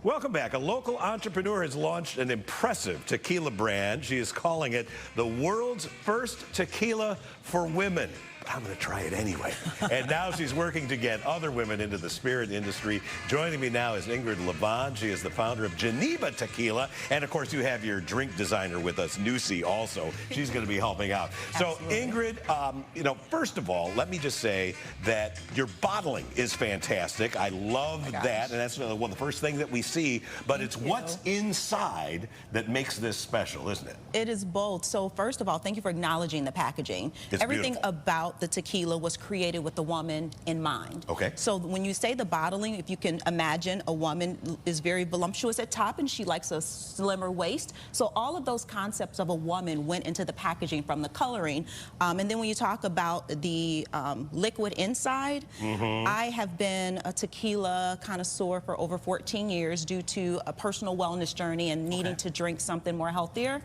Welcome back. A local entrepreneur has launched an impressive tequila brand. She is calling it the world's first tequila for women. I'm going to try it anyway. And now she's working to get other women into the spirit industry. Joining me now is Ingrid Lavon. She is the founder of Geneba Tequila. And of course, you have your drink designer with us, Nusi, also. She's going to be helping out. Absolutely. So Ingrid, first of all, let me just say that your bottling is fantastic. I love that. And that's one of the first things that we see. But it's what's inside that makes this special, isn't it? It is both. So first of all, thank you for acknowledging the packaging. It's Everything beautiful. about the tequila was created with the woman in mind. Okay. So when you say the bottling, if you can imagine, a woman is very voluptuous at top and she likes a slimmer waist. So all of those concepts of a woman went into the packaging, from the coloring. And then when you talk about the liquid inside, I have been a tequila connoisseur for over 14 years due to a personal wellness journey and needing to drink something more healthier.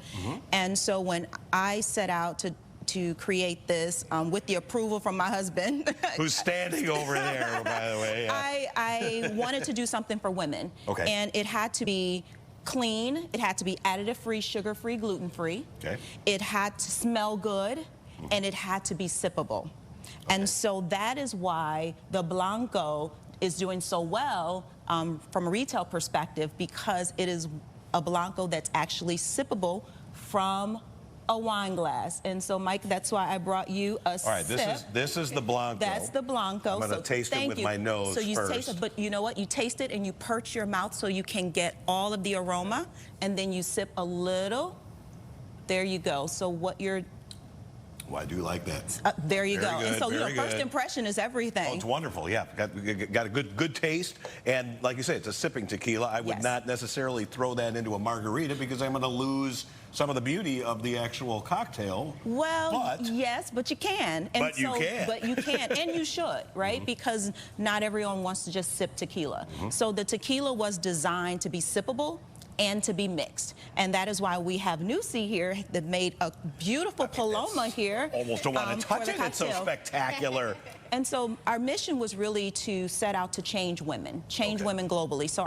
And so when I set out to create this with the approval from my husband. Who's standing over there, by the way. Yeah. I wanted to do something for women. Okay. And it had to be clean, it had to be additive-free, sugar-free, gluten-free. Okay. It had to smell good, and it had to be sippable. And so that is why the Blanco is doing so well from a retail perspective, because it is a Blanco that's actually sippable from a wine glass. And so, Mike, that's why I brought you a sip. All right, this is the Blanco. That's the Blanco. I'm going to taste it with my nose so you first. Taste it, but you know what? You taste it and you perch your mouth so you can get all of the aroma, and then you sip a little. There you go. So what you're... Well, I do like that. There you go. Good, and so, first good. impression is everything. Oh, it's wonderful. Yeah, got a good taste. And like you say, it's a sipping tequila. I would not necessarily throw that into a margarita because I'm going to lose some of the beauty of the actual cocktail. Well, yes, but you can. And but you can. But you can, and you should, right? Because not everyone wants to just sip tequila. So the tequila was designed to be sippable and to be mixed. And that is why we have Nusi here that made a beautiful Paloma here. Almost don't want to touch it. It's so spectacular. And so our mission was really to set out to change women women globally. So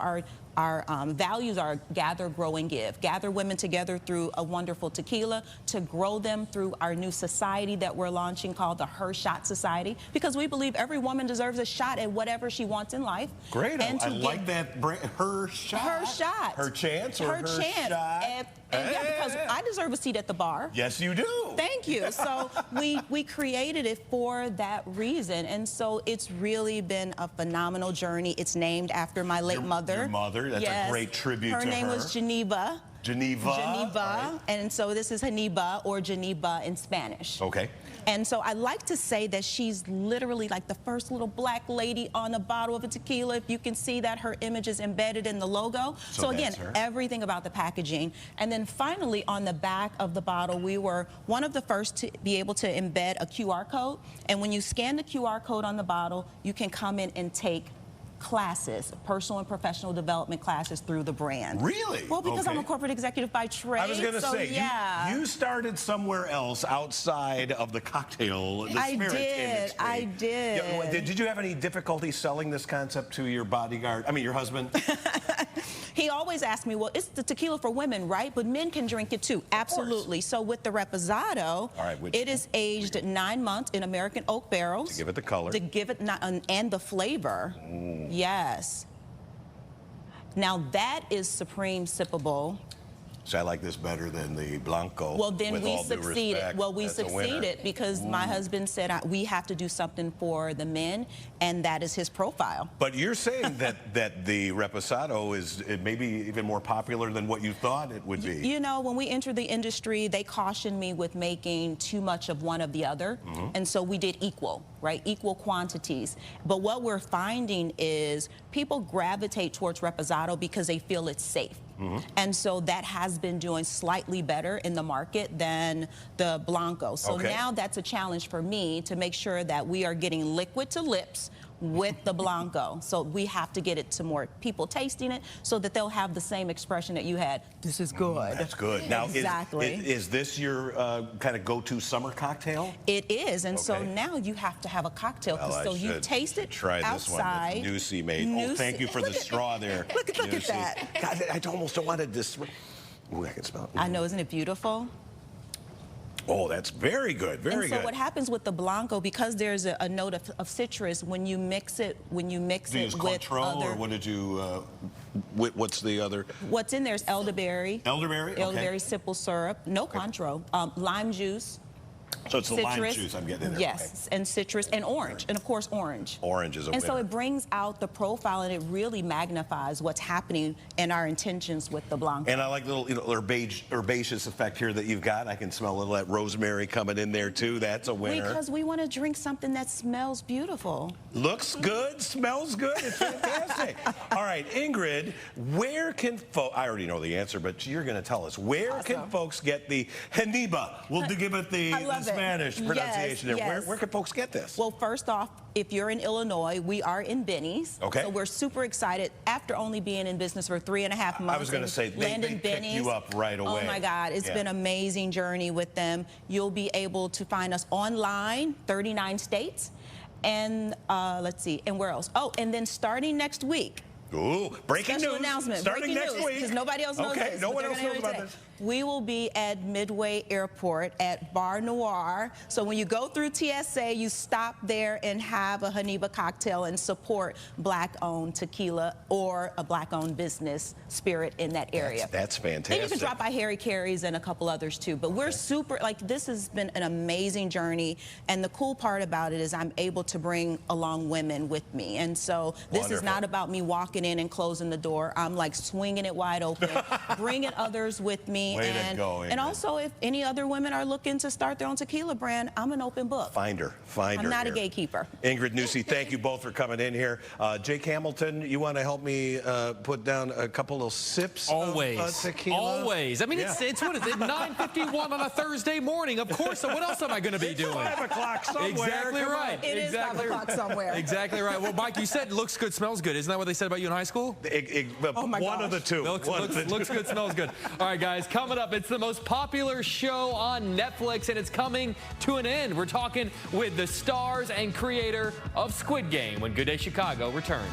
our values are gather, grow, and give. Gather women together through a wonderful tequila, to grow them through our new society that we're launching called the Her Shot Society, because we believe every woman deserves a shot at whatever she wants in life. Great. I like that brand. Her Shot. Her Shot. Her chance or her chance. Shot. And yeah, because I deserve a seat at the bar. Yes, you do. Thank you. So we created it for that reason. And so it's really been a phenomenal journey. It's named after my late mother. Your mother. That's a great tribute to her. Her name was Geneva. Geneva. Right. And so this is Geneva, or Geneva in Spanish. Okay. And so I like to say that she's literally like the first little black lady on a bottle of a tequila. If you can see that, her image is embedded in the logo. So again, everything about the packaging. And then finally, on the back of the bottle, we were one of the first to be able to embed a QR code. And when you scan the QR code on the bottle, you can come in and take classes, personal and professional development classes through the brand. Really? Well, because I'm a corporate executive by trade. I was going to say, you started somewhere else outside of the cocktail, the spirit industry. I did. Yeah, did you have any difficulty selling this concept to your bodyguard? I mean, your husband? He always asked me, well, it's the tequila for women, right? But men can drink it too. Absolutely. So with the Reposado, it is aged 9 months in American oak barrels. To give it the color. To give it, and the flavor. Yes. Now that is supreme sippable. So I like this better than the Blanco. Well, then we succeeded. Well, we succeeded because my husband said we have to do something for the men, and that is his profile. But you're saying that the Reposado is maybe even more popular than what you thought it would be. You know, when we entered the industry, they cautioned me with making too much of one of the other, and so we did equal, right? Equal quantities. But what we're finding is people gravitate towards Reposado because they feel it's safe. And so that has been doing slightly better in the market than the Blanco. So now that's a challenge for me to make sure that we are getting liquid to lips with the Blanco. So we have to get it to more people tasting it so that they'll have the same expression that you had. This is good. That's good. Now, exactly. is this your kind of go-to summer cocktail? It is, and so now you have to have a cocktail. Well, so you taste it try this outside. one. That's Nusi made. Oh, thank you for the straw there. Look at that. God, I almost don't want to Ooh, I can smell it. I know, isn't it beautiful? Oh, that's very good, very good. So what happens with the Blanco, because there's a note of citrus, when you mix it, Do you use with other... or what did you, what's the other? What's in there is elderberry. Elderberry? Okay. Elderberry simple syrup, no Cointreau, lime juice. So it's the citrus, lime juice I'm getting in there. Yes, and citrus and orange, and of course orange. Orange is a winner. And so it brings out the profile, and it really magnifies what's happening in our intentions with the Blanco. And I like the little herbaceous effect here that you've got. I can smell a little of that rosemary coming in there too. That's a winner. Because we want to drink something that smells beautiful. Looks good, smells good. It's fantastic. All right, Ingrid, where can folks? I already know the answer, but you're going to tell us. Where can folks get the Geneba? We'll give it the Spanish pronunciation. Yes. Where can folks get this? Well, first off, if you're in Illinois, we are in Benny's. Okay. So we're super excited. After only being in business for 3.5 months. I was going to say, they picked you up right away. Oh my God, it's been an amazing journey with them. You'll be able to find us online, 39 states. And let's see, and where else? Oh, and then starting next week. Ooh, breaking Special news. announcement. Starting breaking next week. Because nobody else knows this. No one else knows about this. We will be at Midway Airport at Bar Noir. So when you go through TSA, you stop there and have a Geneva cocktail and support Black-owned tequila or a Black-owned business spirit in that area. That's fantastic. And you can drop by Harry Carey's and a couple others too. But we're super, like, this has been an amazing journey. And the cool part about it is I'm able to bring along women with me. And so this is not about me walking in and closing the door. I'm like swinging it wide open, bringing others with me. Way to go, Ingrid. And also, if any other women are looking to start their own tequila brand, I'm an open book. Find her. I'm not a gatekeeper. Ingrid, Nusi, thank you both for coming in here. Jake Hamilton, you want to help me put down a couple of sips of tequila? Always. I mean, it's what is it, 9:51 on a Thursday morning. Of course. So what else am I going to be doing? 5 o'clock somewhere. Exactly right. It is 5 o'clock somewhere. Exactly right. Well, Mike, you said looks good, smells good. Isn't that what they said about you in high school? Oh my one of the two. Looks good, smells good. All right, guys, coming up, it's the most popular show on Netflix, and it's coming to an end. We're talking with the stars and creator of Squid Game when Good Day Chicago returns.